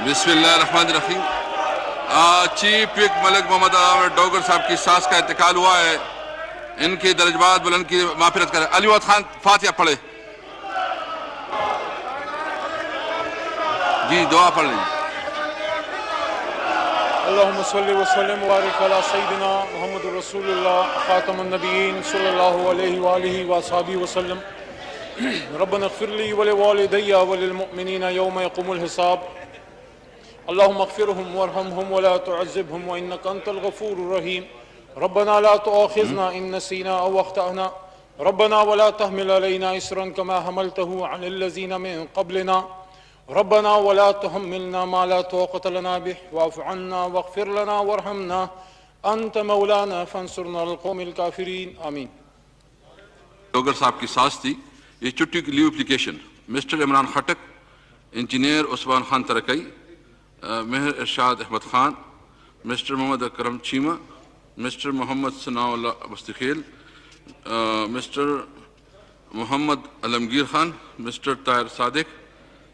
بسم اللہ الرحمن الرحیم. چیف وک ملک محمد عامر ڈوگر صاحب کی ساس کا انتقال ہوا ہے. ان کی درجات بلند کی مغفرت کرے. علی محمد خان فاتحہ پڑھے. جی دعا پڑھ لیں. اللہم صلی وسلم وبارک علی سیدنا محمد رسول اللہ خاتم النبیین صلی اللہ علیہ وآلہ وصحبہ وسلم. ربنا اغفر لی ولوالدی وللمؤمنین یوم یقوم الحساب. اللہم اغفرهم وارحمهم ولا تعذبهم وانک انت الغفور الرحیم. ربنا لا تؤاخذنا ان نسینا او اخطأنا. ربنا ولا تحمل علینا اسرا کما حملته علی الذین من قبلنا. ربنا ولا تحملنا ما لا طاقة لنا به واعف عنا واغفر لنا وارحمنا انت مولانا فانصرنا على القوم الكافرین. آمین. ڈوگر صاحب کی ساس تھی. یہ چھٹی کی leave application mister Imran Khattak, engineer Usman Khan Tarakai, Mehr Irshad Ahmad Khan, mister Muhammad Akram Cheema, mister Muhammad Sana Ullah Mastikhel, mister Muhammad Alamgir Khan, mister Tahir Sadiq,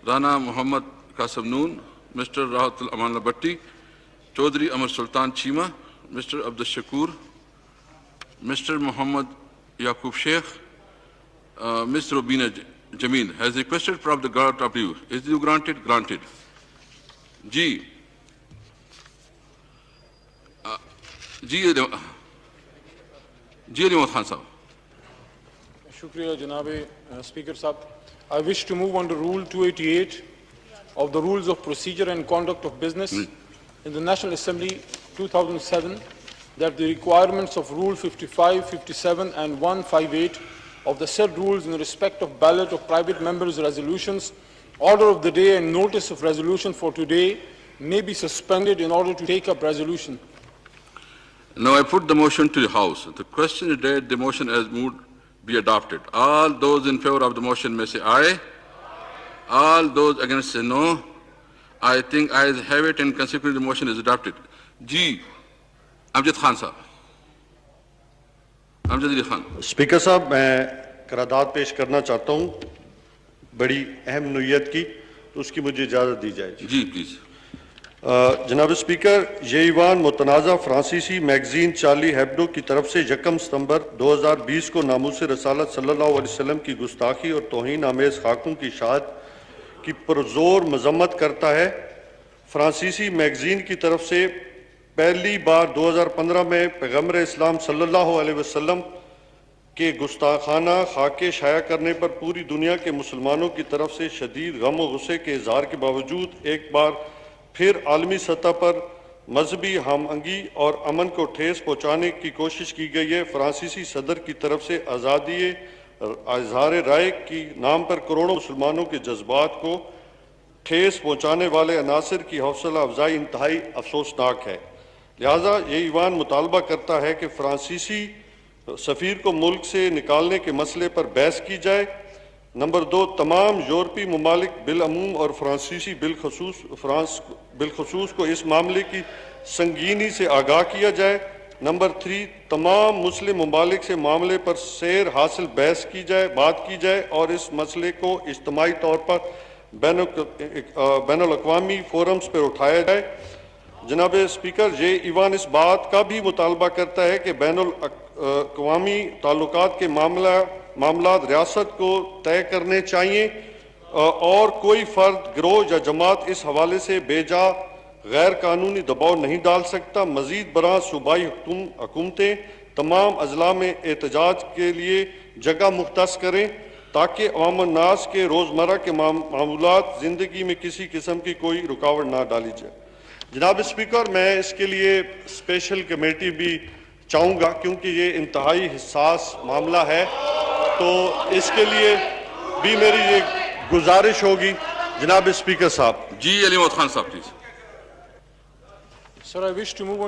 Rana Muhammad Qasim Noon, mister Rahat ul Aman Bhatti, Chaudhry Amar Sultan Cheema, mister Abdul Shakoor, mister Muhammad Yaqub Sheikh. Ms. Robina Jamil has requested from the grant of leave. Is you granted? Granted. جی علی محمد خان صاحب. شکریہ جناب اسپیکر صاحب. I wish to move under Rule 288 of the Rules of Procedure and Conduct of Business in the National Assembly 2007 that the requirements of Rule 55, 57 and 158 of the said rules in respect of ballot of private members' resolutions, order of the day and notice of resolution for today may be suspended in order to take up resolution. Now I put the motion to the House. The question is that the motion as moved be adopted. All those in favor of the motion may say aye. All those against say no. I think ayes have it and consequently the motion is adopted. جی امجد خان صاحب. امجد Ali Khan. Speaker صاحب میں قرارداد پیش کرنا چاہتا ہوں بڑی اہم نوعیت کی، تو اس کی مجھے اجازت دی جائے. جی پلیز. جناب اسپیکر، یہ ایوان متنازع فرانسیسی میگزین چارلی ہیبڈو کی طرف سے 1 ستمبر 2020 کو ناموس رسالت صلی اللہ علیہ وسلم کی گستاخی اور توہین آمیز خاکوں کی اشاعت کی پرزور مذمت کرتا ہے. فرانسیسی میگزین کی طرف سے پہلی بار 2015 میں پیغمبر اسلام صلی اللہ علیہ وسلم کے گستاخانہ خاکے شائع کرنے پر پوری دنیا کے مسلمانوں کی طرف سے شدید غم و غصے کے اظہار کے باوجود ایک بار پھر عالمی سطح پر مذہبی ہم آہنگی اور امن کو ٹھیس پہنچانے کی کوشش کی گئی ہے. فرانسیسی صدر کی طرف سے آزادی اظہار رائے کی نام پر کروڑوں مسلمانوں کے جذبات کو ٹھیس پہنچانے والے عناصر کی حوصلہ افزائی انتہائی افسوسناک ہے. لہٰذا یہ ایوان مطالبہ کرتا ہے کہ فرانسیسی سفیر کو ملک سے نکالنے کے مسئلے پر بحث کی جائے. نمبر 2، تمام یورپی ممالک بالعموم اور فرانسیسی بالخصوص کو اس معاملے کی سنگینی سے آگاہ کیا جائے. نمبر 3، تمام مسلم ممالک سے معاملے پر سیر حاصل بات کی جائے اور اس مسئلے کو اجتماعی طور پر بین الاقوامی فورمز پر اٹھایا جائے. جناب اسپیکر، یہ ایوان اس بات کا بھی مطالبہ کرتا ہے کہ بین الاقوامی تعلقات کے معاملات ریاست کو طے کرنے چاہیے اور کوئی فرد، گروہ یا جماعت اس حوالے سے بے جا غیر قانونی دباؤ نہیں ڈال سکتا. مزید برآں صوبائی حکومتیں تمام اضلاع میں احتجاج کے لیے جگہ مختص کریں تاکہ عوام الناس کے روزمرہ کے معمولات زندگی میں کسی قسم کی کوئی رکاوٹ نہ ڈالی جائے. جناب اسپیکر، میں اس کے لیے اسپیشل کمیٹی بھی چاہوں گا کیونکہ یہ انتہائی حساس معاملہ ہے، تو اس کے لیے بھی میری یہ گزارش ہوگی. جناب اسپیکر صاحب. جی علی محمد خان صاحب please. Sir, I wish to move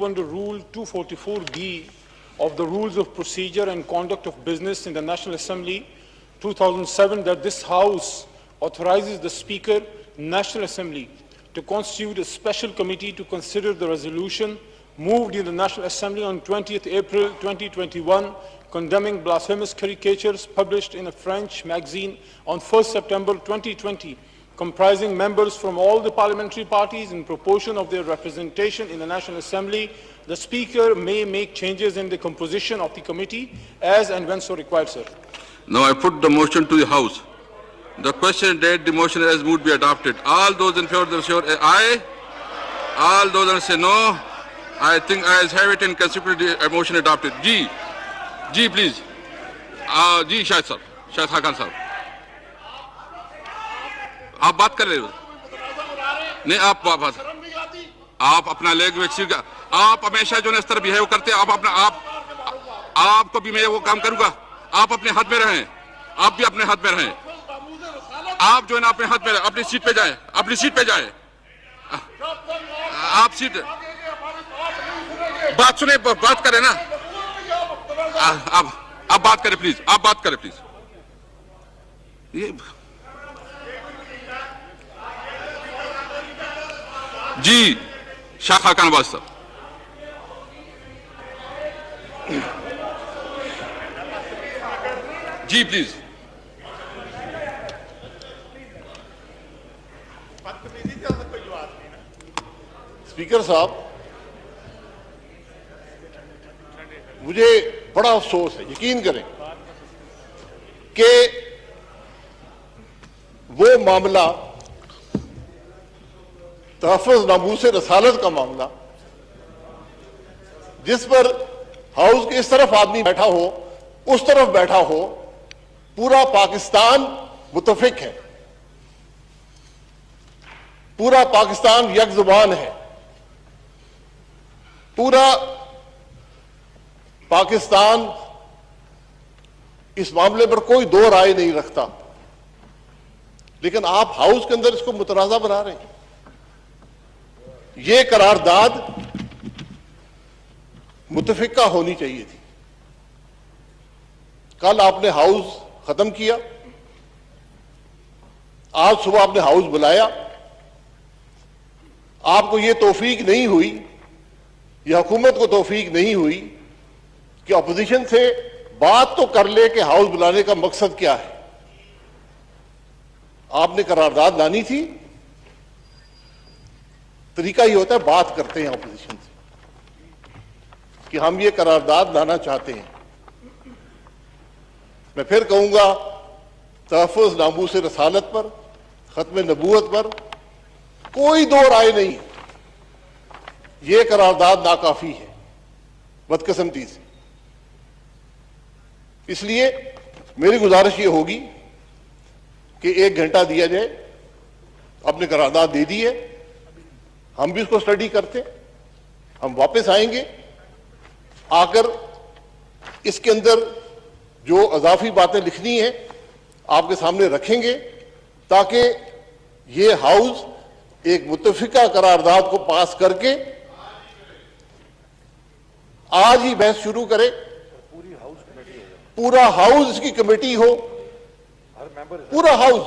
under Rule 244B of the Rules of Procedure and Conduct of Business in the National Assembly 2007 that this House authorizes the Speaker, National Assembly, to constitute a special committee to consider the resolution moved in the National Assembly on 20th April 2021 condemning blasphemous caricatures published in a French magazine on 1st September 2020 comprising members from all the parliamentary parties in proportion of their representation in the National Assembly, the Speaker may make changes in the composition of the committee as and when so required, sir. Now I put the motion to the House. The question that the motion as moved be adopted. All those in favor of the motion, aye. All those that say no, I think ayes have it and consider the motion adopted. Ji, please. Ji, Shahid sir, Shahid Khan sir. آپ بات کر رہے ہو نہیں آپ اپنا league آپ ہمیشہ جو اس طرح بیہیو کرتے آپ کو بھی میں وہ کام کروں گا. آپ اپنے حد میں رہیں, آپ بھی اپنے حد میں رہیں. آپ جو ہے نا اپنے حد میں رہیں, اپنی سیٹ پہ جائیں, اپنی سیٹ پہ جائیں. آپ سیٹ بات سنیں, بات کریں نا. آپ بات کریں پلیز, آپ بات کریں پلیز. یہ جی شاہ خاقان عباس صاحب. جی پلیز. اسپیکر صاحب, مجھے بڑا افسوس ہے, یقین کریں کہ وہ معاملہ تحفظ ناموس رسالت کا معاملہ جس پر ہاؤس کے اس طرف آدمی بیٹھا ہو, اس طرف بیٹھا ہو, پورا پاکستان متفق ہے, پورا پاکستان یک زبان ہے, پورا پاکستان اس معاملے پر کوئی دو رائے نہیں رکھتا, لیکن آپ ہاؤس کے اندر اس کو متنازع بنا رہے ہیں. یہ قرارداد متفقہ ہونی چاہیے تھی. کل آپ نے ہاؤس ختم کیا, آج صبح آپ نے ہاؤس بلایا. آپ کو یہ توفیق نہیں ہوئی, یہ حکومت کو توفیق نہیں ہوئی کہ اپوزیشن سے بات تو کر لے کہ ہاؤس بلانے کا مقصد کیا ہے. آپ نے قرارداد لانی تھی. طریقہ یہ ہوتا ہے, بات کرتے ہیں اپوزیشن سے کہ ہم یہ قرارداد لانا چاہتے ہیں. میں پھر کہوں گا, تحفظ ناموس رسالت پر, ختم نبوت پر کوئی دو رائے نہیں. یہ قرارداد ناکافی ہے بدقسمتی سے. اس لیے میری گزارش یہ ہوگی کہ 1 گھنٹہ دیا جائے. اپنے قرارداد دے دیے, ہم بھی اس کو اسٹڈی کرتے, ہم واپس آئیں گے, آ کر اس کے اندر جو اضافی باتیں لکھنی ہیں آپ کے سامنے رکھیں گے, تاکہ یہ ہاؤس ایک متفقہ قرارداد کو پاس کر کے آج ہی بحث شروع کرے. پورا ہاؤس اس کی کمیٹی ہو, پورا ہاؤس,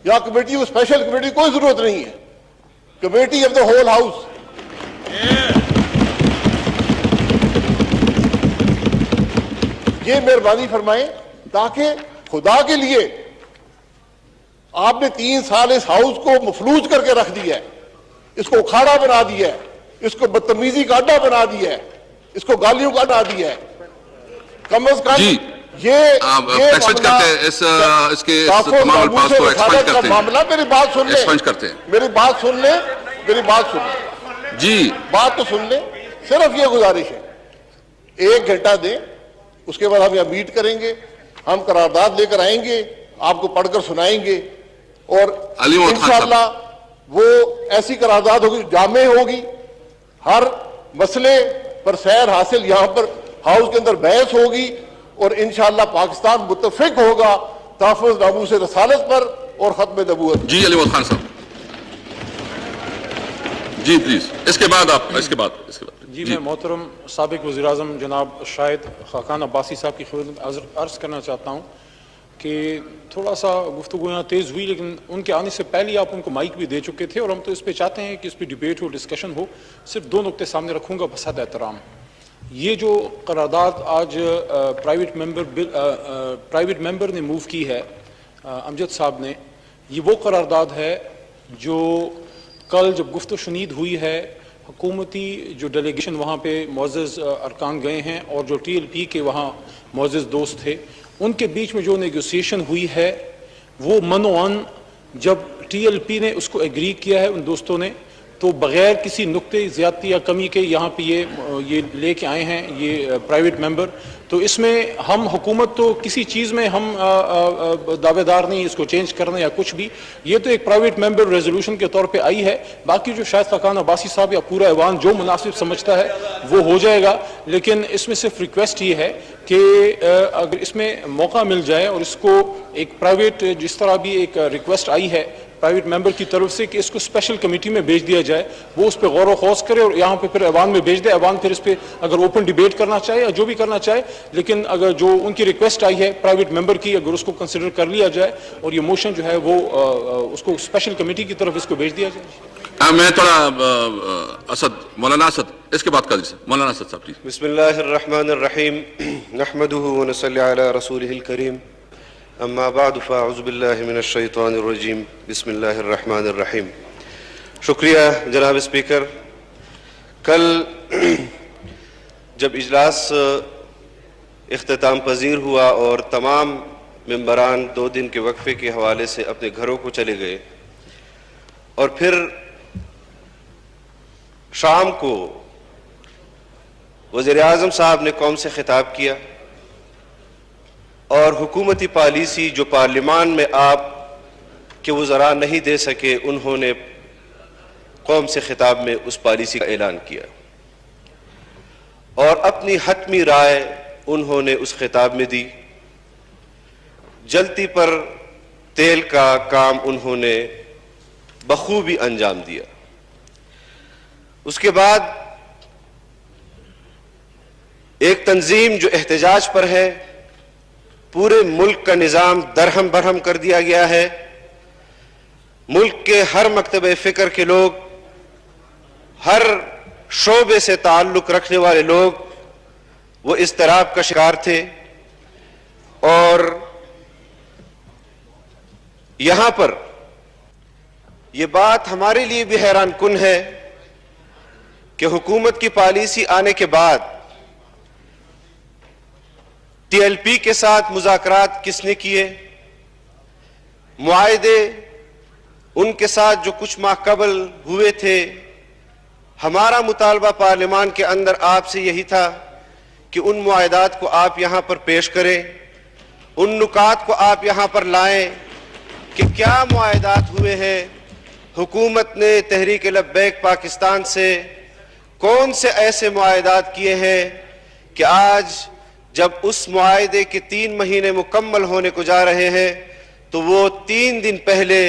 یا کمیٹی ہو, اسپیشل کمیٹی کوئی ضرورت نہیں ہے, committee of the whole house. یہ مہربانی فرمائیں, تاکہ خدا کے لیے آپ نے 3 سال اس ہاؤس کو مفلوج کر کے رکھ دیا ہے, اس کو اکھاڑا بنا دیا ہے, اس کو بدتمیزی کا اڈا بنا دیا ہے, اس کو گالیوں کا اڈا دیا ہے. کم از کم یہ معاملہ, میری بات سن لیں, میری بات سن لیں, میری بات سن لیں جی, بات تو سن لیں. صرف یہ گزارش ہے, 1 گھنٹہ دیں, اس کے بعد ہم یہاں میٹ کریں گے, ہم قرارداد لے کر آئیں گے, آپ کو پڑھ کر سنائیں گے, اور انشاءاللہ وہ ایسی قرارداد ہوگی, جامع ہوگی, ہر مسئلے پر سیر حاصل یہاں پر ہاؤس کے اندر بحث ہوگی, اور انشاءاللہ پاکستان متفق ہوگا تحفظ ناموس رسالت پر اور ختم نبوت. جی علی محمد خان صاحب, جی پلیز. اس کے بعد آپ, اس کے بعد جی میں محترم سابق وزیر اعظم جناب شاہد خاقان عباسی صاحب کی خدمت عرض کرنا چاہتا ہوں کہ تھوڑا سا گفتگو یہاں تیز ہوئی, لیکن ان کے آنے سے پہلے آپ ان کو مائک بھی دے چکے تھے, اور ہم تو اس پہ چاہتے ہیں کہ اس پہ ڈیبیٹ ہو, ڈسکشن ہو. صرف 2 نقطے سامنے رکھوں گا بحد احترام. یہ جو قرارداد آج پرائیویٹ ممبر نے موو کی ہے, امجد صاحب نے, یہ وہ قرارداد ہے جو کل جب گفت و شنید ہوئی ہے، حکومتی جو ڈیلیگیشن وہاں پہ معزز ارکان گئے ہیں اور جو ٹی ایل پی کے وہاں معزز دوست تھے، ان کے بیچ میں جو نیگوسیشن ہوئی ہے وہ منوعاً جب ٹی ایل پی نے اس کو ایگری کیا ہے ان دوستوں نے، تو بغیر کسی نقطے زیادتی یا کمی کے یہاں پہ یہ لے کے آئے ہیں یہ پرائیویٹ ممبر. تو اس میں ہم حکومت تو کسی چیز میں ہم دعوے دار نہیں اس کو چینج کرنا یا کچھ بھی. یہ تو ایک پرائیویٹ ممبر ریزولوشن کے طور پہ آئی ہے. باقی جو شاید خاقان عباسی صاحب یا پورا ایوان جو مناسب سمجھتا ہے وہ ہو جائے گا. لیکن اس میں صرف ریکویسٹ یہ ہے کہ اگر اس میں موقع مل جائے اور اس کو ایک پرائیویٹ جس طرح بھی ایک ریکویسٹ آئی ہے پرائیویٹ ممبر کی طرف سے کہ اس کو اسپیشل کمیٹی میں بھیج دیا جائے، وہ اس پہ غور و خوض کرے اور یہاں پہ پھر ایوان میں بھیج دے. ایوان پھر اس پہ اگر اوپن ڈیبیٹ کرنا چاہے یا جو بھی کرنا چاہے، لیکن اگر جو ان کی ریکویسٹ آئی ہے پرائیویٹ ممبر کی اگر اس کو کنسیڈر کر لیا جائے اور یہ موشن جو ہے وہ اس کو اسپیشل کمیٹی کی طرف اس کو بھیج دیا جائے. میں تھوڑا مولانا اسد اس کے بعد کر دیجیے. مولانا اسد صاحب پلیز. بسم اللہ الرحمن الرحیم نحمده ونصلی علی رسولہ الکریم اما بعد فاعوذ باللہ من الشیطان الرجیم بسم اللہ الرحمن الرحیم. شکریہ جناب اسپیکر. کل جب اجلاس اختتام پذیر ہوا اور تمام ممبران 2 دن کے وقفے کے حوالے سے اپنے گھروں کو چلے گئے اور پھر شام کو وزیر اعظم صاحب نے قوم سے خطاب کیا اور حکومتی پالیسی جو پارلیمان میں آپ کے وزراء نہیں دے سکے انہوں نے قوم سے خطاب میں اس پالیسی کا اعلان کیا اور اپنی حتمی رائے انہوں نے اس خطاب میں دی. جلتی پر تیل کا کام انہوں نے بخوبی انجام دیا. اس کے بعد ایک تنظیم جو احتجاج پر ہے، پورے ملک کا نظام درہم برہم کر دیا گیا ہے. ملک کے ہر مکتبہ فکر کے لوگ، ہر شعبے سے تعلق رکھنے والے لوگ وہ اضطراب کا شکار تھے. اور یہاں پر یہ بات ہمارے لیے بھی حیران کن ہے کہ حکومت کی پالیسی آنے کے بعد ٹی ایل پی کے ساتھ مذاکرات کس نے کیے، معاہدے ان کے ساتھ جو کچھ ماہ قبل ہوئے تھے. ہمارا مطالبہ پارلیمان کے اندر آپ سے یہی تھا کہ ان معاہدات کو آپ یہاں پر پیش کریں، ان نکات کو آپ یہاں پر لائیں کہ کیا معاہدات ہوئے ہیں. حکومت نے تحریک لبیک پاکستان سے کون سے ایسے معاہدات کیے ہیں کہ آج جب اس معاہدے کے 3 مہینے مکمل ہونے کو جا رہے ہیں تو وہ 3 دن پہلے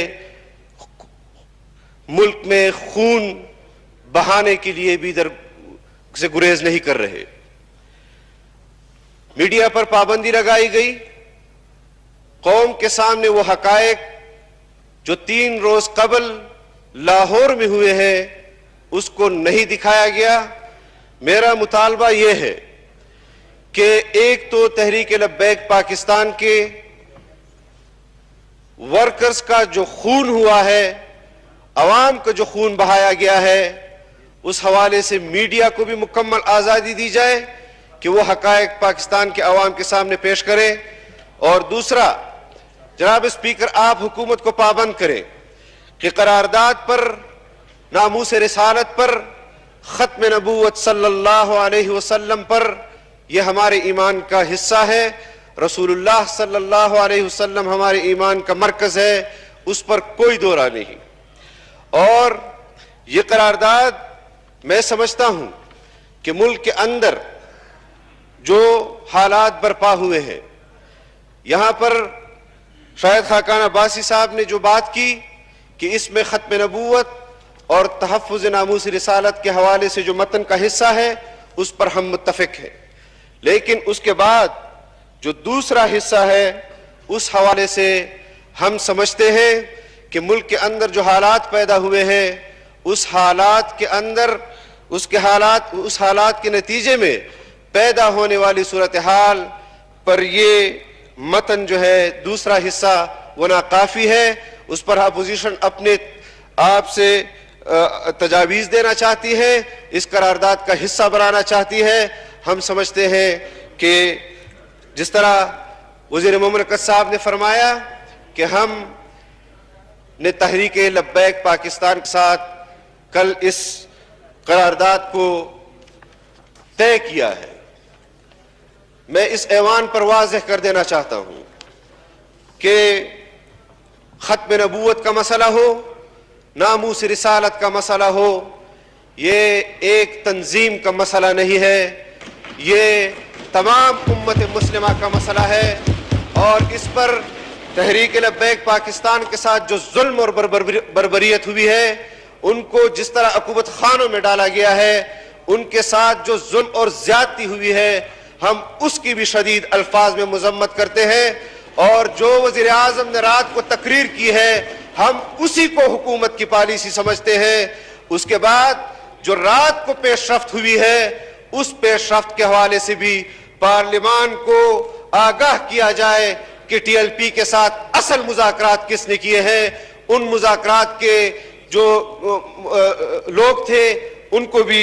ملک میں خون بہانے کے لیے بھی ادھر سے گریز نہیں کر رہے. میڈیا پر پابندی لگائی گئی. قوم کے سامنے وہ حقائق جو 3 روز قبل لاہور میں ہوئے ہیں اس کو نہیں دکھایا گیا. میرا مطالبہ یہ ہے کہ ایک تو تحریک لبیک پاکستان کے ورکرز کا جو خون ہوا ہے، عوام کا جو خون بہایا گیا ہے، اس حوالے سے میڈیا کو بھی مکمل آزادی دی جائے کہ وہ حقائق پاکستان کے عوام کے سامنے پیش کرے. اور دوسرا، جناب اسپیکر، آپ حکومت کو پابند کریں کہ قرارداد پر، ناموس رسالت پر، ختم نبوت صلی اللہ علیہ وسلم پر، یہ ہمارے ایمان کا حصہ ہے. رسول اللہ صلی اللہ علیہ وسلم ہمارے ایمان کا مرکز ہے، اس پر کوئی دو رائے نہیں. اور یہ قرارداد میں سمجھتا ہوں کہ ملک کے اندر جو حالات برپا ہوئے ہیں، یہاں پر شاید خاقان عباسی صاحب نے جو بات کی کہ اس میں ختم نبوت اور تحفظ ناموس رسالت کے حوالے سے جو متن کا حصہ ہے اس پر ہم متفق ہیں. لیکن اس کے بعد جو دوسرا حصہ ہے اس حوالے سے ہم سمجھتے ہیں کہ ملک کے اندر جو حالات پیدا ہوئے ہیں اس حالات کے اندر اس حالات کے نتیجے میں پیدا ہونے والی صورتحال پر یہ متن جو ہے دوسرا حصہ وہ ناکافی ہے. اس پر اپوزیشن اپنے آپ سے تجاویز دینا چاہتی ہے، اس قرارداد کا حصہ بنانا چاہتی ہے. ہم سمجھتے ہیں کہ جس طرح وزیر مملکت صاحب نے فرمایا کہ ہم نے تحریک لبیک پاکستان کے ساتھ کل اس قرارداد کو طے کیا ہے، میں اس ایوان پر واضح کر دینا چاہتا ہوں کہ ختم نبوت کا مسئلہ ہو، ناموس رسالت کا مسئلہ ہو، یہ ایک تنظیم کا مسئلہ نہیں ہے، یہ تمام امت مسلمہ کا مسئلہ ہے. اور اس پر تحریک لبیک پاکستان کے ساتھ جو ظلم اور بربریت ہوئی ہے، ان کو جس طرح عقوبت خانوں میں ڈالا گیا ہے، ان کے ساتھ جو ظلم اور زیادتی ہوئی ہے، ہم اس کی بھی شدید الفاظ میں مذمت کرتے ہیں. اور جو وزیر اعظم نے رات کو تقریر کی ہے، ہم اسی کو حکومت کی پالیسی سمجھتے ہیں. اس کے بعد جو رات کو پیش رفت ہوئی ہے، اس پیش رفت کے حوالے سے بھی پارلیمان کو آگاہ کیا جائے کہ ٹی ایل پی کے ساتھ اصل مذاکرات کس نے کیے ہیں. ان مذاکرات کے جو لوگ تھے ان کو بھی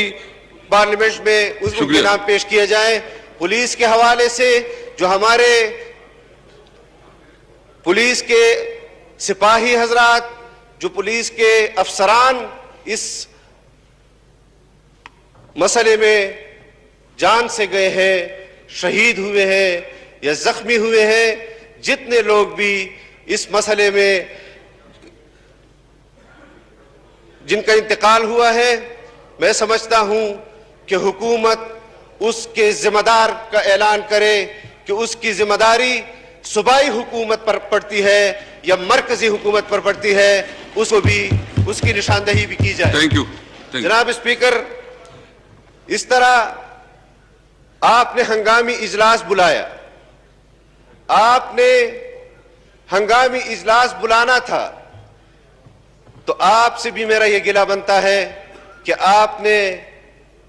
پارلیمنٹ میں اس کے نام پیش کیا جائے. پولیس کے حوالے سے جو ہمارے پولیس کے سپاہی حضرات، جو پولیس کے افسران اس مسئلے میں جان سے گئے ہیں، شہید ہوئے ہیں یا زخمی ہوئے ہیں، جتنے لوگ بھی اس مسئلے میں جن کا انتقال ہوا ہے، میں سمجھتا ہوں کہ حکومت اس کے ذمہ دار کا اعلان کرے کہ اس کی ذمہ داری صوبائی حکومت پر پڑتی ہے یا مرکزی حکومت پر پڑتی ہے، اس کو بھی اس کی نشاندہی بھی کی جائے. Thank you. جناب اسپیکر، اس طرح آپ نے ہنگامی اجلاس بلایا، آپ نے ہنگامی اجلاس بلانا تھا تو آپ سے بھی میرا یہ گلہ بنتا ہے کہ آپ نے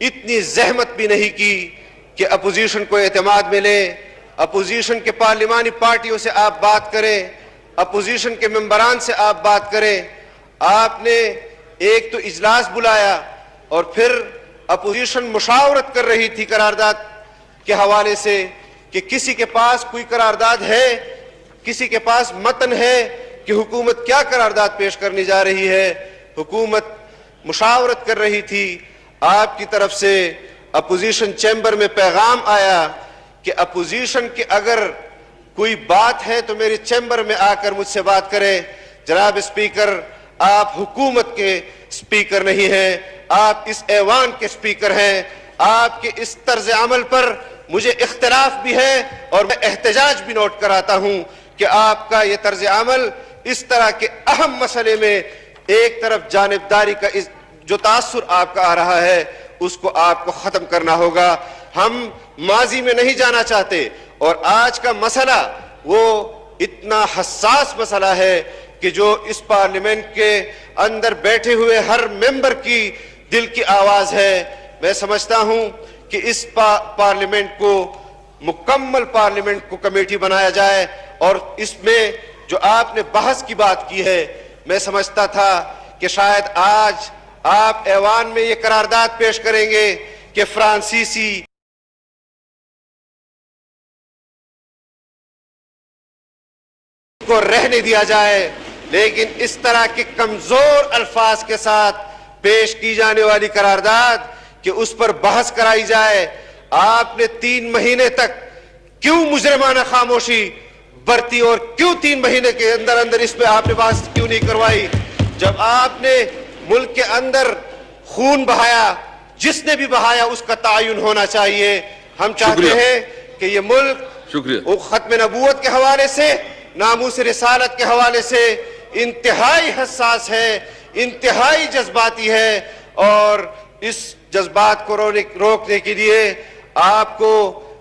اتنی زحمت بھی نہیں کی کہ اپوزیشن کو اعتماد ملے، اپوزیشن کے پارلیمانی پارٹیوں سے آپ بات کریں، اپوزیشن کے ممبران سے آپ بات کریں. آپ نے ایک تو اجلاس بلایا اور پھر اپوزیشن مشاورت کر رہی تھی قرارداد کے حوالے سے کہ کسی کے پاس کوئی قرارداد ہے، کسی کے پاس متن ہے کہ حکومت کیا قرارداد پیش کرنے جا رہی ہے. حکومت مشاورت کر رہی تھی. آپ کی طرف سے اپوزیشن چیمبر میں پیغام آیا کہ اپوزیشن کی اگر کوئی بات ہے تو میرے چیمبر میں آ کر مجھ سے بات کرے. جناب اسپیکر، آپ حکومت کے اسپیکر نہیں ہیں، آپ اس ایوان کے اسپیکر ہیں. آپ کے اس طرز عمل پر مجھے اختلاف بھی ہے اور میں احتجاج بھی نوٹ کراتا ہوں کہ آپ کا یہ طرز عمل اس طرح کے اہم مسئلے میں ایک طرف جانبداری کا جو تاثر آپ کا آ رہا ہے، اس کو آپ کو ختم کرنا ہوگا. ہم ماضی میں نہیں جانا چاہتے اور آج کا مسئلہ وہ اتنا حساس مسئلہ ہے کہ جو اس پارلیمنٹ کے اندر بیٹھے ہوئے ہر ممبر کی دل کی آواز ہے. میں سمجھتا ہوں کہ اس پارلیمنٹ کو مکمل پارلیمنٹ کو کمیٹی بنایا جائے اور اس میں جو آپ نے بحث کی بات کی ہے، میں سمجھتا تھا کہ شاید آج آپ ایوان میں یہ قرارداد پیش کریں گے کہ فرانسیسی کو رہنے دیا جائے، لیکن اس طرح کے کمزور الفاظ کے ساتھ پیش کی جانے والی قرارداد کہ اس پر بحث کرائی جائے. آپ نے 3 مہینے تک کیوں مجرمانہ خاموشی برتی اور کیوں 3 مہینے کے اندر اندر اس پہ آپ نے بحث کیوں نہیں کروائی؟ جب آپ نے ملک کے اندر خون بہایا، جس نے بھی بہایا اس کا تعین ہونا چاہیے. ہم چاہتے ہیں کہ یہ ملک ختم نبوت کے حوالے سے، ناموس رسالت کے حوالے سے انتہائی حساس ہے، انتہائی جذباتی ہے، اور اس جذبات کو روکنے کے لیے آپ کو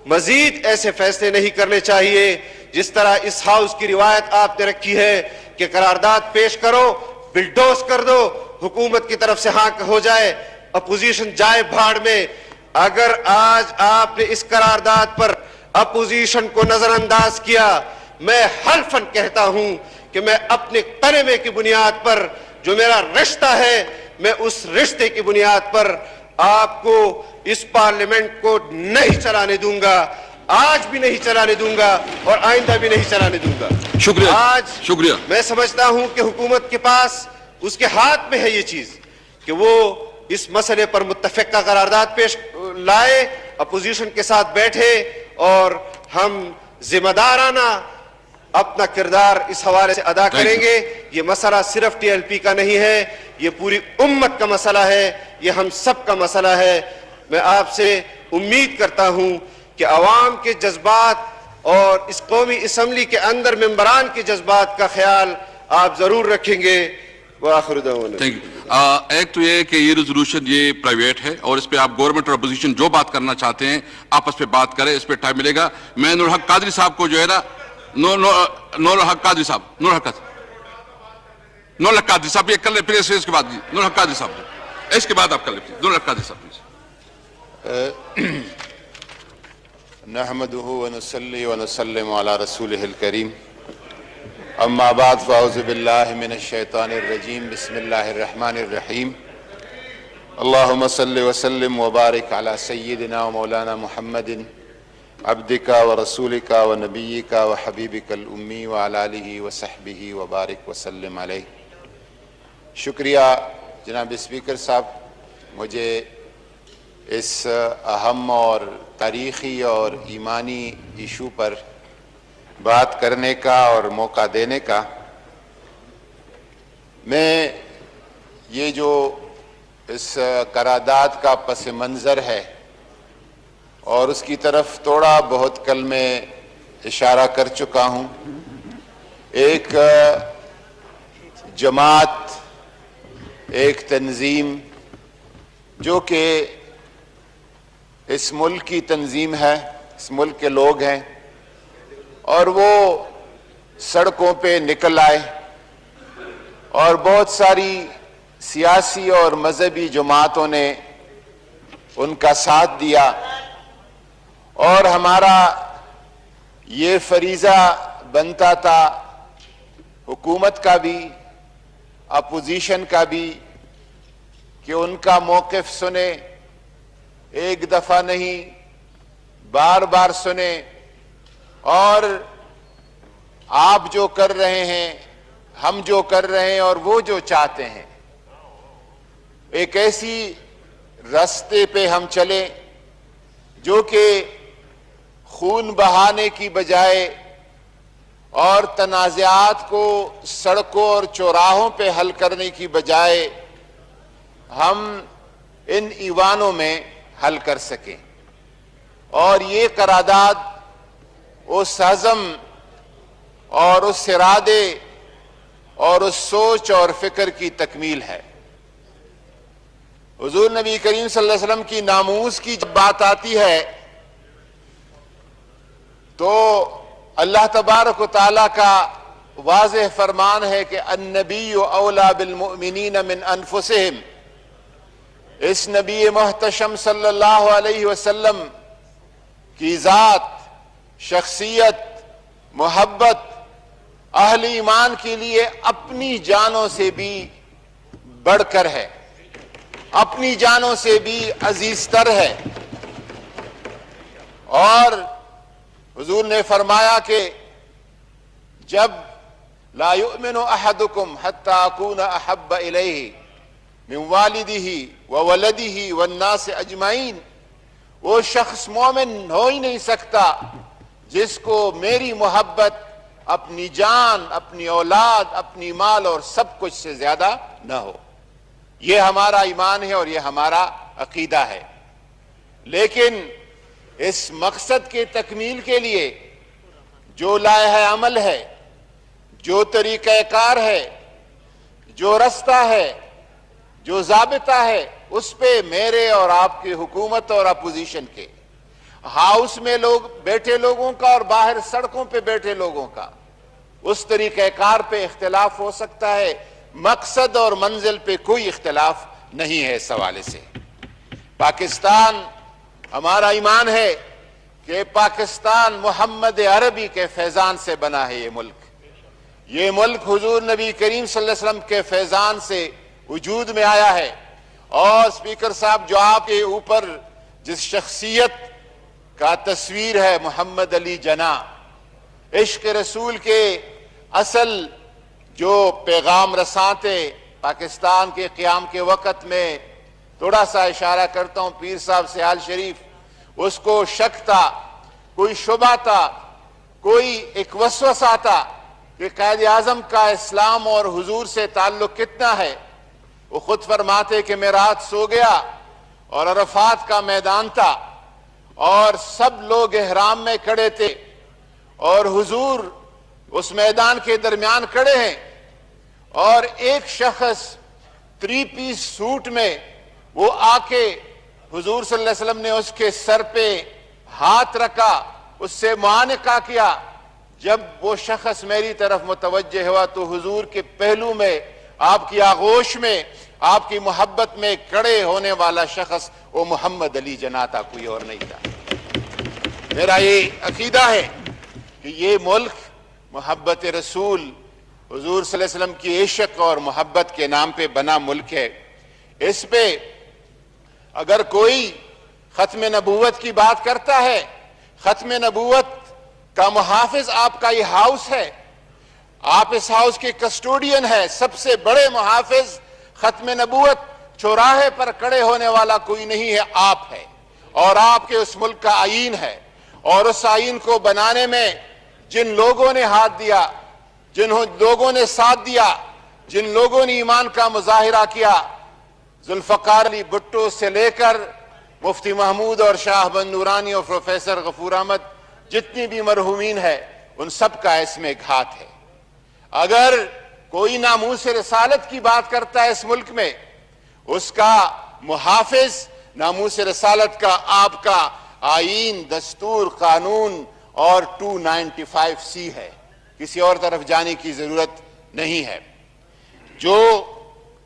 مزید ایسے فیصلے نہیں کرنے چاہیے جس طرح اس ہاؤس کی روایت آپ نے رکھی ہے کہ قرارداد پیش کرو، بلڈوز کر دو، حکومت کی طرف سے ہاں ہو جائے، اپوزیشن جائے بھاڑ میں. اگر آج آپ نے اس قرارداد پر اپوزیشن کو نظر انداز کیا، میں حلفاً کہتا ہوں کہ میں اپنے کلمے کی بنیاد پر جو میرا رشتہ ہے میں اس رشتے کی بنیاد پر آپ کو اس پارلیمنٹ کو نہیں چلانے دوں گا، آج بھی نہیں چلانے دوں گا اور آئندہ بھی نہیں چلانے دوں گا۔ شکریہ، آج شکریہ۔ میں سمجھتا ہوں کہ حکومت کے پاس اس کے ہاتھ میں ہے یہ چیز کہ وہ اس مسئلے پر متفقہ قرارداد پیش لائے، اپوزیشن کے ساتھ بیٹھے اور ہم ذمہ دارانہ اپنا کردار اس حوالے سے ادا کریں گے۔ یہ مسئلہ صرف ٹی ایل پی کا نہیں ہے، یہ پوری امت کا مسئلہ ہے، یہ ہم سب کا مسئلہ ہے۔ میں آپ سے امید کرتا ہوں کہ عوام کے جذبات اور اس قومی اسمبلی کے اندر ممبران کے جذبات کا خیال آپ ضرور رکھیں گے۔ وآخر دعوانا تھینک یو۔ ایک تو یہ کہ یہ ریزولوشن یہ پرائیویٹ ہے اور اس پہ آپ گورنمنٹ اور اپوزیشن جو بات کرنا چاہتے ہیں آپس پہ بات کریں، اس پہ ٹائم ملے گا۔ میں نور الحق قادری صاحب کو جو ہے نا نور الحق قادری صاحب یہ کر لیں، پھر اس کے بعد نور الحق قادری صاحب اس کے بعد آپ کر لیں، نور الحق قادری صاحب پلیز۔ نحمده ونصلي ونسلم على رسوله الكريم اما بعد فاعوذ بالله من الشيطان الرجيم بسم الله الرحمن الرحيم اللهم صل وسلم وبارك على سيدنا ومولانا محمد عبدك ورسولك ونبيك وحبيبك الأمي وعلى آله وصحبه وبارك وسلم عليه۔ شکریہ جناب اسپیکر صاحب، مجھے اس اہم اور تاریخی اور ایمانی ایشو پر بات کرنے کا اور موقع دینے کا۔ میں یہ جو اس قرارداد کا پس منظر ہے اور اس کی طرف تھوڑا بہت کل میں اشارہ کر چکا ہوں، ایک جماعت، ایک تنظیم جو کہ اس ملک کی تنظیم ہے، اس ملک کے لوگ ہیں، اور وہ سڑکوں پہ نکل آئے اور بہت ساری سیاسی اور مذہبی جماعتوں نے ان کا ساتھ دیا، اور ہمارا یہ فریضہ بنتا تھا، حکومت کا بھی اپوزیشن کا بھی، کہ ان کا موقف سنے، ایک دفعہ نہیں بار بار سنے، اور آپ جو کر رہے ہیں، ہم جو کر رہے ہیں اور وہ جو چاہتے ہیں، ایک ایسی راستے پہ ہم چلیں جو کہ خون بہانے کی بجائے اور تنازعات کو سڑکوں اور چوراہوں پہ حل کرنے کی بجائے ہم ان ایوانوں میں حل کر سکیں۔ اور یہ قرارداد اس عزم اور اس ارادے اور اس سوچ اور فکر کی تکمیل ہے۔ حضور نبی کریم صلی اللہ علیہ وسلم کی ناموس کی جب بات آتی ہے تو اللہ تبارک و تعالیٰ کا واضح فرمان ہے کہ النبی اولا بالمؤمنین من انفسہم۔ اس نبی محتشم صلی اللہ علیہ وسلم کی ذات، شخصیت، محبت اہل ایمان کے لیے اپنی جانوں سے بھی بڑھ کر ہے، اپنی جانوں سے بھی عزیز تر ہے۔ اور حضور نے فرمایا کہ جب لا یؤمن احدکم حتی اکون احب الیہ من والدہ وولدہ والناس اجمعین، وہ شخص مومن ہو ہی نہیں سکتا جس کو میری محبت اپنی جان، اپنی اولاد، اپنی مال اور سب کچھ سے زیادہ نہ ہو۔ یہ ہمارا ایمان ہے اور یہ ہمارا عقیدہ ہے۔ لیکن اس مقصد کے تکمیل کے لیے جو لائحہ عمل ہے، جو طریقہ کار ہے، جو رستہ ہے، جو ضابطہ ہے، اس پہ میرے اور آپ کی حکومت اور اپوزیشن کے، ہاؤس میں لوگ بیٹھے لوگوں کا اور باہر سڑکوں پہ بیٹھے لوگوں کا، اس طریقہ کار پہ اختلاف ہو سکتا ہے، مقصد اور منزل پہ کوئی اختلاف نہیں ہے۔ اس حوالے سے پاکستان، ہمارا ایمان ہے کہ پاکستان محمد عربی کے فیضان سے بنا ہے۔ یہ ملک یہ ملک حضور نبی کریم صلی اللہ علیہ وسلم کے فیضان سے وجود میں آیا ہے. اور اسپیکر صاحب جو آپ کے اوپر جس شخصیت کا تصویر ہے محمد علی جناح, عشق رسول کے اصل جو پیغام رساں تھے پاکستان کے قیام کے وقت میں, تھوڑا سا اشارہ کرتا ہوں پیر صاحب سیال شریف, اس کو شک تھا, کوئی شبہ تھا, کوئی ایک وسوسہ تھا کہ قائد اعظم کا اسلام اور حضور سے تعلق کتنا ہے. وہ خود فرماتے کہ میں رات سو گیا اور عرفات کا میدان تھا اور سب لوگ احرام میں کھڑے تھے اور حضور اس میدان کے درمیان کھڑے ہیں, اور ایک شخص 3 پیس سوٹ میں وہ آ کے حضور صلی اللہ علیہ وسلم نے اس کے سر پہ ہاتھ رکھا, اس سے معانقہ کیا. جب وہ شخص میری طرف متوجہ ہوا تو حضور کے پہلو میں, آپ کی آغوش میں, آپ کی محبت میں کھڑے ہونے والا شخص وہ محمد علی جناح تھا, کوئی اور نہیں تھا. میرا یہ عقیدہ ہے کہ یہ ملک محبت رسول حضور صلی اللہ علیہ وسلم کی عشق اور محبت کے نام پہ بنا ملک ہے. اس پہ اگر کوئی ختم نبوت کی بات کرتا ہے, ختم نبوت کا محافظ آپ کا یہ ہاؤس ہے, آپ اس ہاؤس کے کسٹوڈین ہے. سب سے بڑے محافظ ختم نبوت چوراہے پر کھڑے ہونے والا کوئی نہیں ہے, آپ ہے. اور آپ کے اس ملک کا آئین ہے, اور اس آئین کو بنانے میں جن لوگوں نے ہاتھ دیا, جن لوگوں نے ساتھ دیا, جن لوگوں نے ایمان کا مظاہرہ کیا, ذوالفقار علی بھٹو سے لے کر مفتی محمود اور شاہ بند نورانی اور پروفیسر غفور احمد, جتنی بھی مرحومین ہے, ان سب کا اس میں گھات ہے. اگر کوئی ناموس رسالت کی بات کرتا ہے اس ملک میں, اس کا محافظ ناموس رسالت کا آپ کا آئین, دستور, قانون اور 295C ہے. کسی اور طرف جانے کی ضرورت نہیں ہے. جو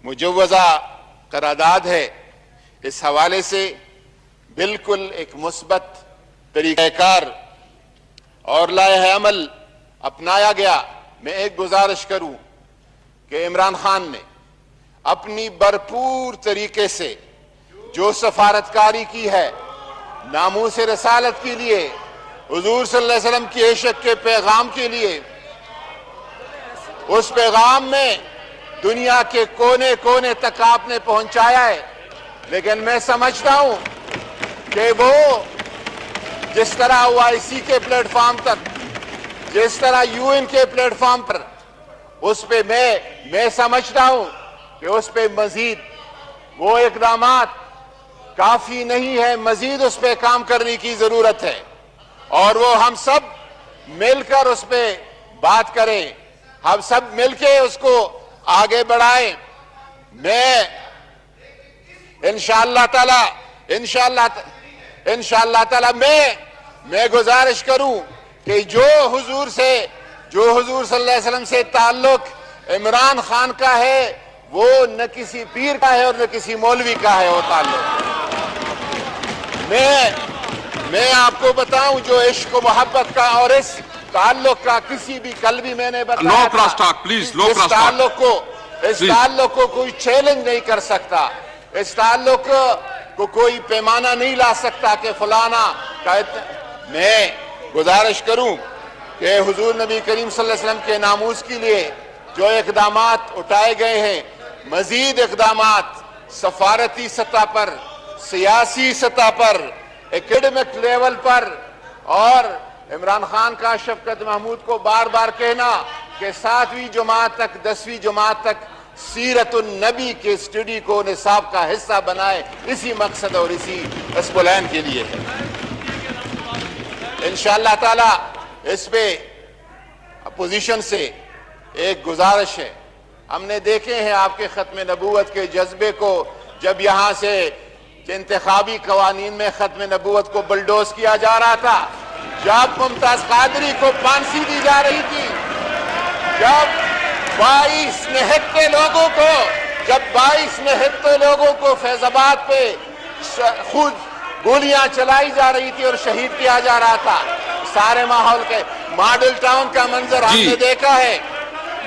مجوزہ قرارداد ہے, اس حوالے سے بالکل ایک مثبت طریقہ کار اور لائحہ عمل اپنایا گیا. میں ایک گزارش کروں کہ عمران خان نے اپنی بھرپور طریقے سے جو سفارتکاری کی ہے ناموس رسالت کے لیے, حضور صلی اللہ علیہ وسلم کی عشق کے پیغام کے لیے, اس پیغام میں دنیا کے کونے کونے تک آپ نے پہنچایا ہے. لیکن میں سمجھتا ہوں کہ وہ جس طرح OIC کے پلیٹ فارم تک, جس طرح UN کے پلیٹ فارم پر, اس پہ میں سمجھتا ہوں کہ اس پہ مزید وہ اقدامات کافی نہیں ہے, مزید اس پہ کام کرنے کی ضرورت ہے. اور وہ ہم سب مل کر اس پہ بات کریں, ہم سب مل کے اس کو آگے بڑھائیں. میں انشاءاللہ تعالی میں گزارش کروں کہ جو حضور صلی اللہ علیہ وسلم سے تعلق عمران خان کا ہے, وہ نہ کسی پیر کا ہے اور نہ کسی مولوی کا ہے وہ تعلق. میں آپ کو بتاؤں جو عشق و محبت کا اور اس تعلق کا کسی بھی کل بھی میں نے بتایا تھا, اس تعلق کو کوئی چیلنج نہیں کر سکتا, اس تعلق کو کوئی پیمانہ نہیں لا سکتا کہ فلانا کا. میں گزارش کروں کہ حضور نبی کریم صلی اللہ علیہ وسلم کے ناموس کے لیے جو اقدامات اٹھائے گئے ہیں, مزید اقدامات سفارتی سطح پر, سیاسی سطح پر, ایکیڈمک لیول پر, اور عمران خان کا شفقت محمود کو بار بار کہنا کہ 7ویں جماعت تک 10ویں جماعت تک سیرت النبی کے اسٹڈی کو نصاب کا حصہ بنائے, اسی مقصد اور اسی اسپلین کے لیے ہے. انشاءاللہ تعالی اس پہ اپوزیشن سے ایک گزارش ہے. ہم نے دیکھے ہیں آپ کے ختم نبوت کے جذبے کو, جب یہاں سے انتخابی قوانین میں ختم نبوت کو بلڈوز کیا جا رہا تھا, جب ممتاز قادری کو پھانسی دی جا رہی تھی, جب 22 نہتے لوگوں کو فیض آباد پہ خود گولیاں چلائی جا رہی تھی اور شہید کیا جا رہا تھا, سارے ماحول کے ماڈل ٹاؤن کا منظر ہم نے دیکھا ہے.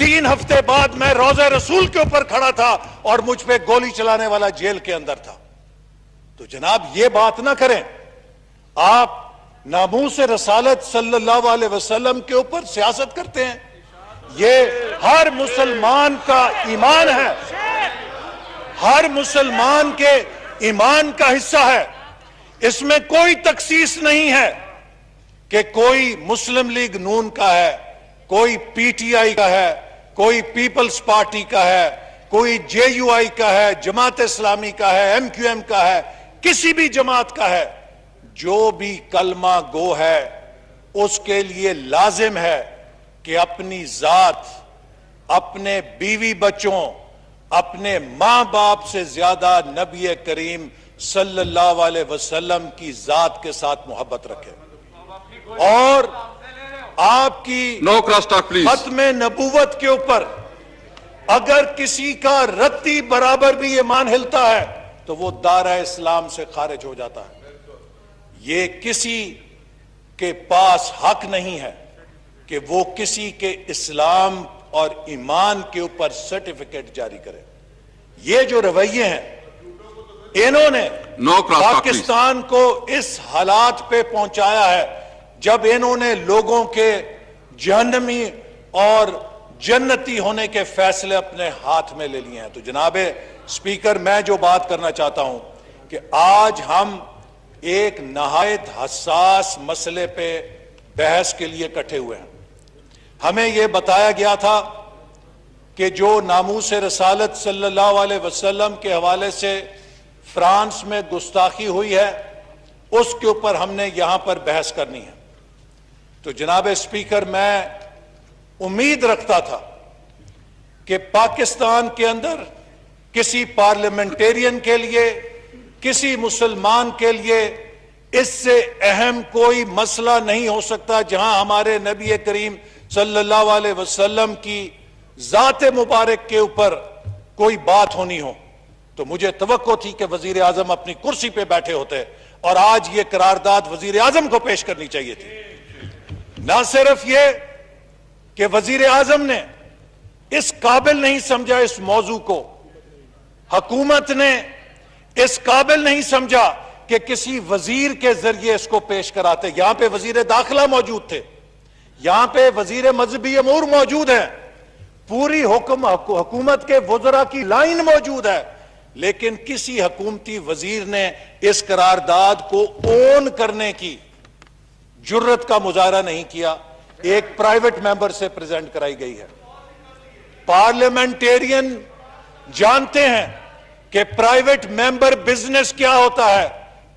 3 ہفتے بعد میں روضہ رسول کے اوپر کھڑا تھا اور مجھ پہ گولی چلانے والا جیل کے اندر تھا. تو جناب یہ بات نہ کریں. آپ ناموس رسالت صلی اللہ علیہ وسلم کے اوپر سیاست کرتے ہیں. یہ ہر مسلمان کا ایمان ہے, ہر مسلمان کے ایمان کا حصہ ہے. اس میں کوئی تخصیص نہیں ہے کہ کوئی مسلم لیگ نون کا ہے, کوئی پی ٹی آئی کا ہے, کوئی پیپلز پارٹی کا ہے, کوئی جے یو آئی کا ہے, جماعت اسلامی کا ہے, ایم کیو ایم کا ہے, کسی بھی جماعت کا ہے. جو بھی کلمہ گو ہے اس کے لیے لازم ہے کہ اپنی ذات, اپنے بیوی بچوں, اپنے ماں باپ سے زیادہ نبی کریم صلی اللہ علیہ وسلم کی ذات کے ساتھ محبت رکھے. اور آپ کی ختم نبوت کے اوپر اگر کسی کا رتی برابر بھی ایمان ہلتا ہے تو وہ دائرہ اسلام سے خارج ہو جاتا ہے. یہ کسی کے پاس حق نہیں ہے کہ وہ کسی کے اسلام اور ایمان کے اوپر سرٹیفکیٹ جاری کرے. یہ جو رویے ہیں انہوں نے پاکستان کو اس حالات پہ پہنچایا ہے جب انہوں نے لوگوں کے جہنمی اور جنتی ہونے کے فیصلے اپنے ہاتھ میں لے لیے ہیں. تو جناب اسپیکر, میں جو بات کرنا چاہتا ہوں کہ آج ہم ایک نہایت حساس مسئلے پہ بحث کے لیے اکٹھے ہوئے ہیں. ہمیں یہ بتایا گیا تھا کہ جو ناموس رسالت صلی اللہ علیہ وسلم کے حوالے سے فرانس میں گستاخی ہوئی ہے اس کے اوپر ہم نے یہاں پر بحث کرنی ہے. تو جناب اسپیکر, میں امید رکھتا تھا کہ پاکستان کے اندر کسی پارلیمنٹیرین کے لیے, کسی مسلمان کے لیے اس سے اہم کوئی مسئلہ نہیں ہو سکتا جہاں ہمارے نبی کریم صلی اللہ علیہ وسلم کی ذات مبارک کے اوپر کوئی بات ہونی ہو. تو مجھے توقع تھی کہ وزیر اعظم اپنی کرسی پہ بیٹھے ہوتے اور آج یہ قرارداد وزیر اعظم کو پیش کرنی چاہیے تھی. نہ صرف یہ کہ وزیر اعظم نے اس قابل نہیں سمجھا اس موضوع کو, حکومت نے اس قابل نہیں سمجھا کہ کسی وزیر کے ذریعے اس کو پیش کراتے. یہاں پہ وزیر داخلہ موجود تھے, یہاں پہ وزیر مذہبی امور موجود ہیں, پوری حکومت کے وزراء کی لائن موجود ہے, لیکن کسی حکومتی وزیر نے اس قرارداد کو اون کرنے کی جرت کا مظاہرہ نہیں کیا. ایک پرائیویٹ ممبر سے پریزنٹ کرائی گئی ہے. پارلیمنٹیرین جانتے ہیں کہ پرائیویٹ ممبر بزنس کیا ہوتا ہے.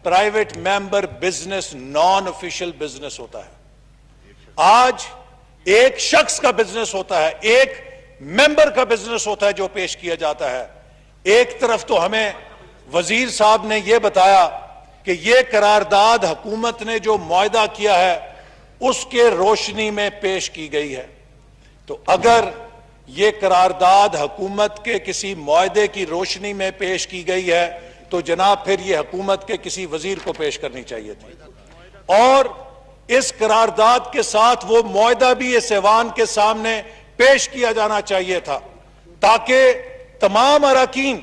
Private member business naan official business ہوتا ہے. آج ایک شخص کا بزنس ہوتا ہے, ایک ممبر کا بزنس ہوتا ہے جو پیش کیا جاتا ہے. ایک طرف تو ہمیں وزیر صاحب نے یہ بتایا کہ یہ قرارداد حکومت نے جو معاہدہ کیا ہے اس کے روشنی میں پیش کی گئی ہے. تو اگر یہ قرارداد حکومت کے کسی معاہدے کی روشنی میں پیش کی گئی ہے تو جناب پھر یہ حکومت کے کسی وزیر کو پیش کرنی چاہیے تھی, اور اس قرارداد کے ساتھ وہ معاہدہ بھی اس ایوان کے سامنے پیش کیا جانا چاہیے تھا تاکہ تمام اراکین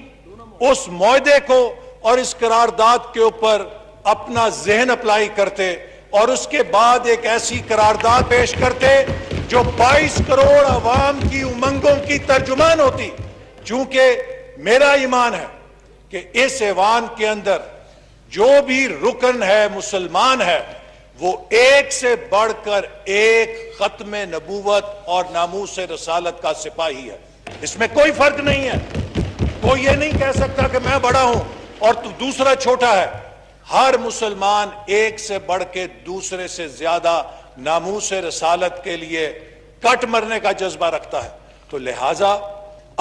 اس معاہدے کو اور اس قرارداد کے اوپر اپنا ذہن اپلائی کرتے اور اس کے بعد ایک ایسی قرارداد پیش کرتے جو 22 کروڑ عوام کی امنگوں کی ترجمان ہوتی. چونکہ میرا ایمان ہے کہ اس ایوان کے اندر جو بھی رکن ہے مسلمان ہے وہ ایک سے بڑھ کر ایک ختم نبوت اور ناموس رسالت کا سپاہی ہے. اس میں کوئی فرق نہیں ہے. کوئی یہ نہیں کہہ سکتا کہ میں بڑا ہوں اور تو دوسرا چھوٹا ہے. ہر مسلمان ایک سے بڑھ کے دوسرے سے زیادہ ناموس رسالت کے لیے کٹ مرنے کا جذبہ رکھتا ہے. تو لہٰذا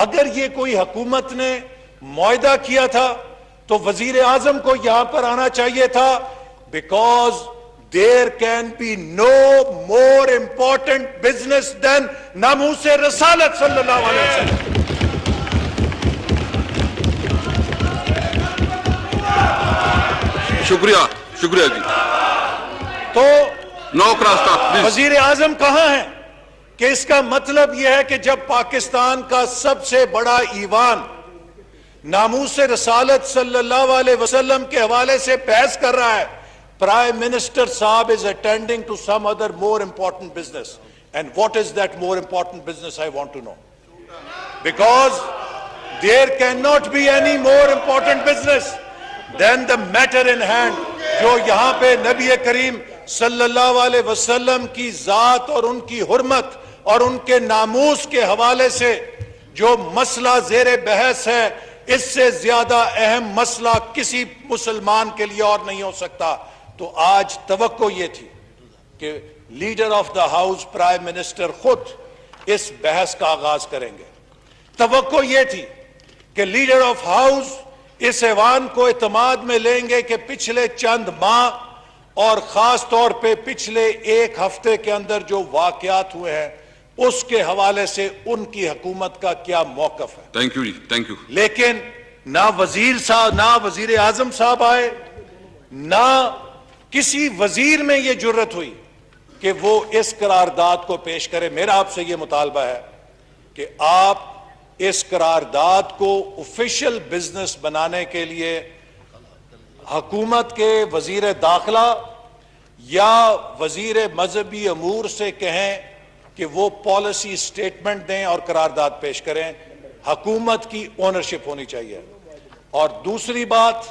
اگر یہ کوئی حکومت نے معاہدہ کیا تھا تو وزیر اعظم کو یہاں پر آنا چاہیے تھا, because there can be no more important business than ناموس رسالت صلی اللہ علیہ وسلم. شکریہ جی. تو وزیر اعظم کہاں ہیں کہ اس کا مطلب یہ ہے کہ جب پاکستان کا سب سے بڑا ایوان ناموس رسالت صلی اللہ علیہ وسلم کے حوالے سے بحث کر رہا ہے, پرائم منسٹر صاحب is attending to some other more important business. And what is that more important business, I want to know? Because there cannot be any more important business than the matter in hand, جو یہاں پہ نبی کریم صلی اللہ علیہ وسلم کی ذات اور ان کی حرمت اور ان کے ناموس کے حوالے سے جو مسئلہ زیر بحث ہے, اس سے زیادہ اہم مسئلہ کسی مسلمان کے لیے اور نہیں ہو سکتا. تو آج توقع یہ تھی کہ leader of the house prime minister خود اس بحث کا آغاز کریں گے. توقع یہ تھی کہ لیڈر آف ہاؤس اس ایوان کو اعتماد میں لیں گے کہ پچھلے چند ماہ اور خاص طور پہ پچھلے ایک ہفتے کے اندر جو واقعات ہوئے ہیں اس کے حوالے سے ان کی حکومت کا کیا موقف ہے. Thank you ji, thank you. لیکن نہ وزیر صاحب, نہ وزیر اعظم صاحب آئے, نہ کسی وزیر میں یہ جرت ہوئی کہ وہ اس قرارداد کو پیش کرے. میرا آپ سے یہ مطالبہ ہے کہ آپ اس قرارداد کو آفیشل بزنس بنانے کے لیے حکومت کے وزیر داخلہ یا وزیر مذہبی امور سے کہیں کہ وہ پالیسی سٹیٹمنٹ دیں اور قرارداد پیش کریں. حکومت کی اونرشپ ہونی چاہیے. اور دوسری بات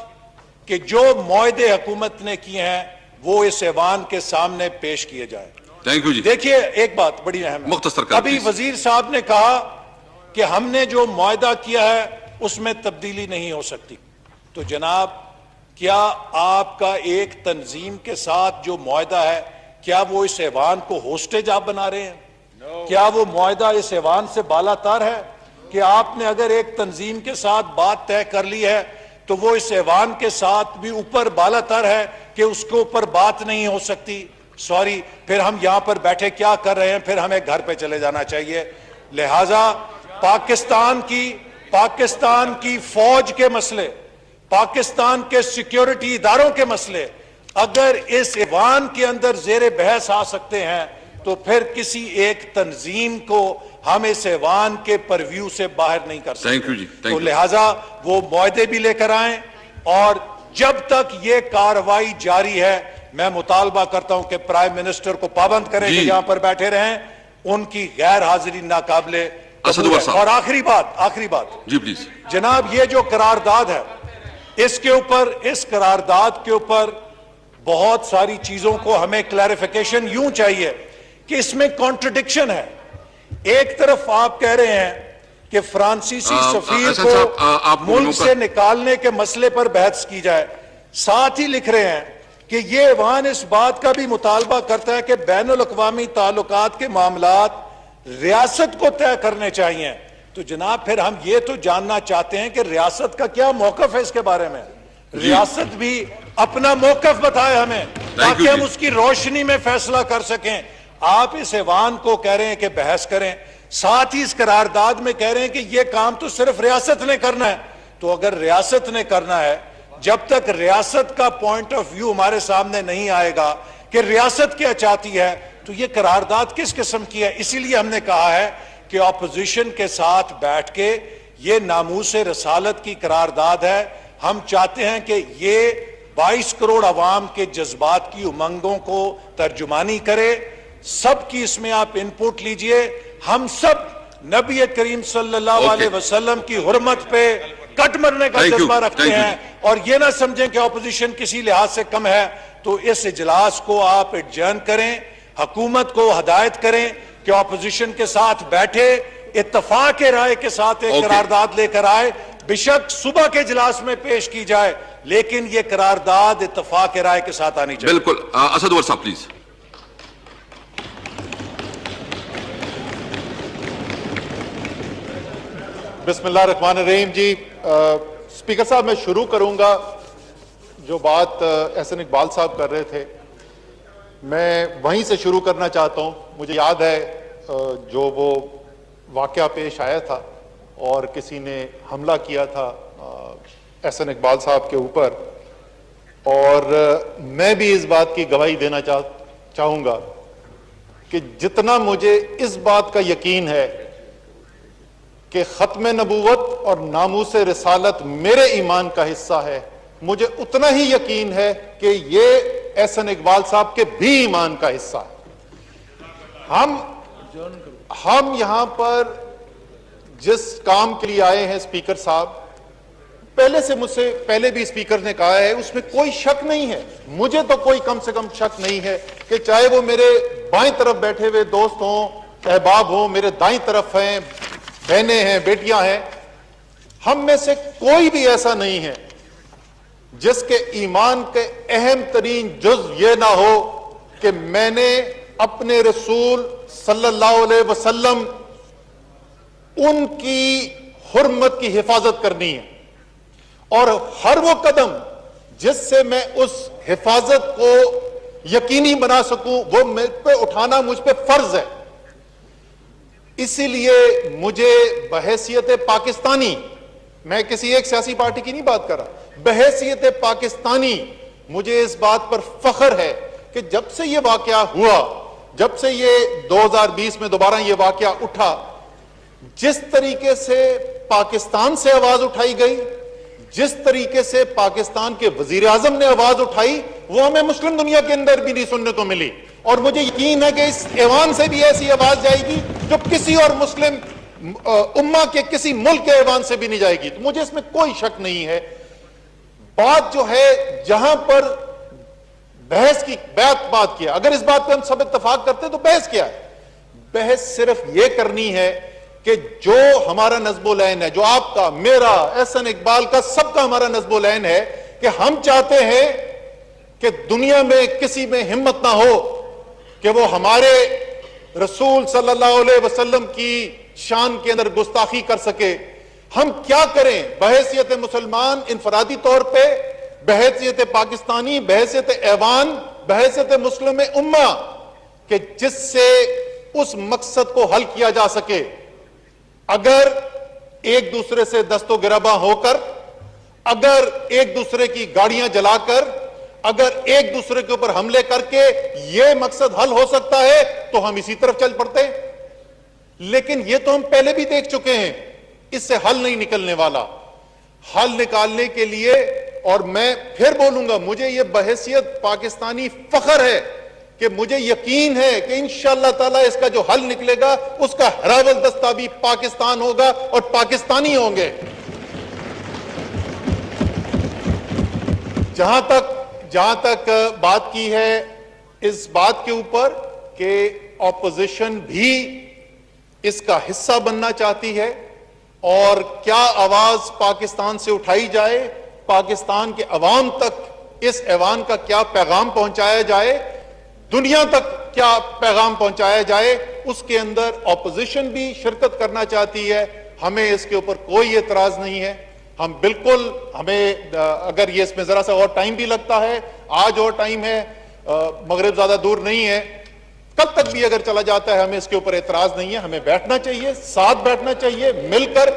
کہ جو معاہدے حکومت نے کیے ہیں وہ اس ایوان کے سامنے پیش کیے جائیں. تھینک یو جی. دیکھیے ایک بات بڑی اہم ہے, مختصر کر ابھی وزیر صاحب نے کہا کہ ہم نے جو معاہدہ کیا ہے اس میں تبدیلی نہیں ہو سکتی. تو جناب, کیا آپ کا ایک تنظیم کے ساتھ جو معاہدہ ہے کیا وہ اس ایوان کو ہوسٹیج آپ بنا رہے ہیں؟ کیا وہ معاہدہ اس ایوان سے بالا تر ہے کہ آپ نے اگر ایک تنظیم کے ساتھ بات طے کر لی ہے تو وہ اس ایوان کے ساتھ بھی اوپر بالا تر ہے کہ اس کے اوپر بات نہیں ہو سکتی؟ سوری, پھر ہم یہاں پر بیٹھے کیا کر رہے ہیں؟ پھر ہمیں گھر پہ چلے جانا چاہیے. لہٰذا پاکستان کی فوج کے مسئلے, پاکستان کے سیکیورٹی اداروں کے مسئلے اگر اس ایوان کے اندر زیر بحث آ سکتے ہیں تو پھر کسی ایک تنظیم کو ہم اس ایوان کے پرویو سے باہر نہیں کر سکتے. تو لہٰذا وہ معاہدے بھی لے کر آئیں, اور جب تک یہ کارروائی جاری ہے میں مطالبہ کرتا ہوں کہ پرائم منسٹر کو پابند کریں کہ یہاں پر بیٹھے رہیں. ان کی غیر حاضری ناقابل. اور آخری بات جی پلیز جناب, یہ جو قرارداد ہے اس قرارداد کے اوپر بہت ساری چیزوں کو ہمیں کلیریفیکیشن یوں چاہیے کہ اس میں کانٹرڈکشن ہے. ایک طرف آپ کہہ رہے ہیں کہ فرانسیسی سفیر کو ملک سے نکالنے کے مسئلے پر بحث کی جائے, ساتھ ہی لکھ رہے ہیں کہ یہ ایوان اس بات کا بھی مطالبہ کرتا ہے کہ بین الاقوامی تعلقات کے معاملات ریاست کو طے کرنے چاہیے. تو جناب پھر ہم یہ تو جاننا چاہتے ہیں کہ ریاست کا کیا موقف ہے اس کے بارے میں. ریاست بھی اپنا موقف بتائے ہمیں تاکہ ہم اس کی روشنی میں فیصلہ کر سکیں. آپ اس ایوان کو کہہ رہے ہیں کہ بحث کریں, ساتھ ہی اس قرارداد میں کہہ رہے ہیں کہ یہ کام تو صرف ریاست نے کرنا ہے. تو اگر ریاست نے کرنا ہے, جب تک ریاست کا پوائنٹ آف ویو ہمارے سامنے نہیں آئے گا کہ ریاست کیا چاہتی ہے, تو یہ قرارداد کس قسم کی ہے؟ اسی لیے ہم نے کہا ہے کہ اپوزیشن کے ساتھ بیٹھ کے یہ ناموس رسالت کی قرارداد ہے. ہم چاہتے ہیں کہ یہ 22 کروڑ عوام کے جذبات کی امنگوں کو ترجمانی کرے. سب کی اس میں آپ انپوٹ لیجئے. ہم سب نبی کریم صلی اللہ علیہ وسلم کی حرمت پہ کٹ مرنے کا جذبہ رکھتے ہیں, اور یہ نہ سمجھیں کہ اپوزیشن کسی لحاظ سے کم ہے. تو اس اجلاس کو آپ ایڈجرن کریں, حکومت کو ہدایت کریں کہ اپوزیشن کے ساتھ بیٹھے, اتفاق رائے کے ساتھ ایک قرارداد لے کر آئے. بشک صبح کے اجلاس میں پیش کی جائے, لیکن یہ قرارداد اتفاق رائے کے ساتھ آنی چاہیے. بالکل. اسد انور صاحب پلیز. بسم اللہ الرحمن الرحیم. جی اسپیکر صاحب, میں شروع کروں گا جو بات احسن اقبال صاحب کر رہے تھے, میں وہیں سے شروع کرنا چاہتا ہوں. مجھے یاد ہے جو وہ واقعہ پیش آیا تھا اور کسی نے حملہ کیا تھا احسن اقبال صاحب کے اوپر, اور میں بھی اس بات کی گواہی دینا چاہوں گا کہ جتنا مجھے اس بات کا یقین ہے کہ ختم نبوت اور ناموس رسالت میرے ایمان کا حصہ ہے، مجھے اتنا ہی یقین ہے کہ یہ احسن اقبال صاحب کے بھی ایمان کا حصہ ہے۔ ہم یہاں پر جس کام کے لیے آئے ہیں اسپیکر صاحب، پہلے سے مجھ سے پہلے بھی اسپیکر نے کہا ہے، اس میں کوئی شک نہیں ہے، مجھے تو کوئی کم سے کم شک نہیں ہے کہ چاہے وہ میرے بائیں طرف بیٹھے ہوئے دوست ہوں، احباب ہوں، میرے دائیں طرف ہیں، بہنیں ہیں، بیٹیاں ہیں، ہم میں سے کوئی بھی ایسا نہیں ہے جس کے ایمان کے اہم ترین جز یہ نہ ہو کہ میں نے اپنے رسول صلی اللہ علیہ وسلم ان کی حرمت کی حفاظت کرنی ہے، اور ہر وہ قدم جس سے میں اس حفاظت کو یقینی بنا سکوں وہ مجھ پہ اٹھانا مجھ پہ فرض ہے۔ اسی لیے مجھے بحیثیت پاکستانی، میں کسی ایک سیاسی پارٹی کی نہیں بات کر رہا، بحیثیت پاکستانی مجھے اس بات پر فخر ہے کہ جب سے یہ واقعہ ہوا، جب سے یہ 2020 میں دوبارہ یہ واقعہ اٹھا، جس طریقے سے پاکستان سے آواز اٹھائی گئی، جس طریقے سے پاکستان کے وزیر اعظم نے آواز اٹھائی، وہ ہمیں مسلم دنیا کے اندر بھی نہیں سننے کو ملی، اور مجھے یقین ہے کہ اس ایوان سے بھی ایسی آواز جائے گی جو کسی اور مسلم امہ کے کسی ملک کے ایوان سے بھی نہیں جائے گی۔ تو مجھے اس میں کوئی شک نہیں ہے۔ بات جو ہے جہاں پر بحث کی بات کیا، اگر اس بات پہ ہم سب اتفاق کرتے ہیں تو بحث کیا ہے؟ بحث صرف یہ کرنی ہے کہ جو ہمارا نظم العین ہے، جو آپ کا، میرا، احسن اقبال کا، سب کا ہمارا نظم العین ہے کہ ہم چاہتے ہیں کہ دنیا میں کسی میں ہمت نہ ہو کہ وہ ہمارے رسول صلی اللہ علیہ وسلم کی شان کے اندر گستاخی کر سکے۔ ہم کیا کریں بحیثیت مسلمان انفرادی طور پہ، بحیثیت پاکستانی، بحیثیت ایوان، بحیثیت مسلم امہ، کہ جس سے اس مقصد کو حل کیا جا سکے۔ اگر ایک دوسرے سے دست و گریباں ہو کر، اگر ایک دوسرے کی گاڑیاں جلا کر، اگر ایک دوسرے کے اوپر حملے کر کے یہ مقصد حل ہو سکتا ہے تو ہم اسی طرف چل پڑتے ہیں، لیکن یہ تو ہم پہلے بھی دیکھ چکے ہیں، اس سے حل نہیں نکلنے والا۔ حل نکالنے کے لیے، اور میں پھر بولوں گا، مجھے یہ بحیثیت پاکستانی فخر ہے کہ مجھے یقین ہے کہ انشاءاللہ تعالی اس کا جو حل نکلے گا اس کا ہراول دستہ بھی پاکستان ہوگا اور پاکستانی ہوں گے۔ جہاں تک بات کی ہے اس بات کے اوپر کہ اپوزیشن بھی اس کا حصہ بننا چاہتی ہے، اور کیا آواز پاکستان سے اٹھائی جائے، پاکستان کے عوام تک اس ایوان کا کیا پیغام پہنچایا جائے، دنیا تک کیا پیغام پہنچایا جائے، اس کے اندر اپوزیشن بھی شرکت کرنا چاہتی ہے۔ ہمیں اس کے اوپر کوئی اعتراض نہیں ہے، ہم بالکل، ہمیں اگر یہ اس میں ذرا سا اور ٹائم بھی لگتا ہے، آج اور ٹائم ہے، مغرب زیادہ دور نہیں ہے، کل تک بھی اگر چلا جاتا ہے، ہمیں اس کے اوپر اعتراض نہیں ہے۔ ہمیں بیٹھنا چاہیے، ساتھ بیٹھنا چاہیے، مل کر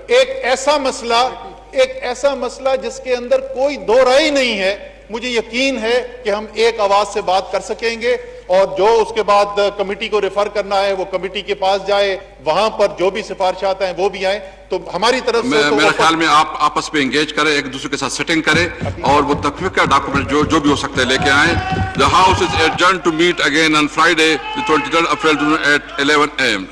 ایک ایسا مسئلہ جس کے اندر کوئی دو رائے نہیں ہے، مجھے یقین ہے کہ ہم ایک آواز سے بات کر سکیں گے، اور جو اس کے بعد کمیٹی کو ریفر کرنا ہے وہ کمیٹی کے پاس جائے، وہاں پر جو بھی سفارشات ہیں وہ بھی آئیں۔ تو ہماری طرف سے میرے خیال میں آپ آپس میں انگیج کریں، ایک دوسرے کے ساتھ سیٹنگ کریں، اور وہ تفویض ڈاکومنٹ جو بھی ہو سکتے ہیں لے کے آئیں۔ The House is adjourned to meet again on Friday, the 23rd April at 11 a.m.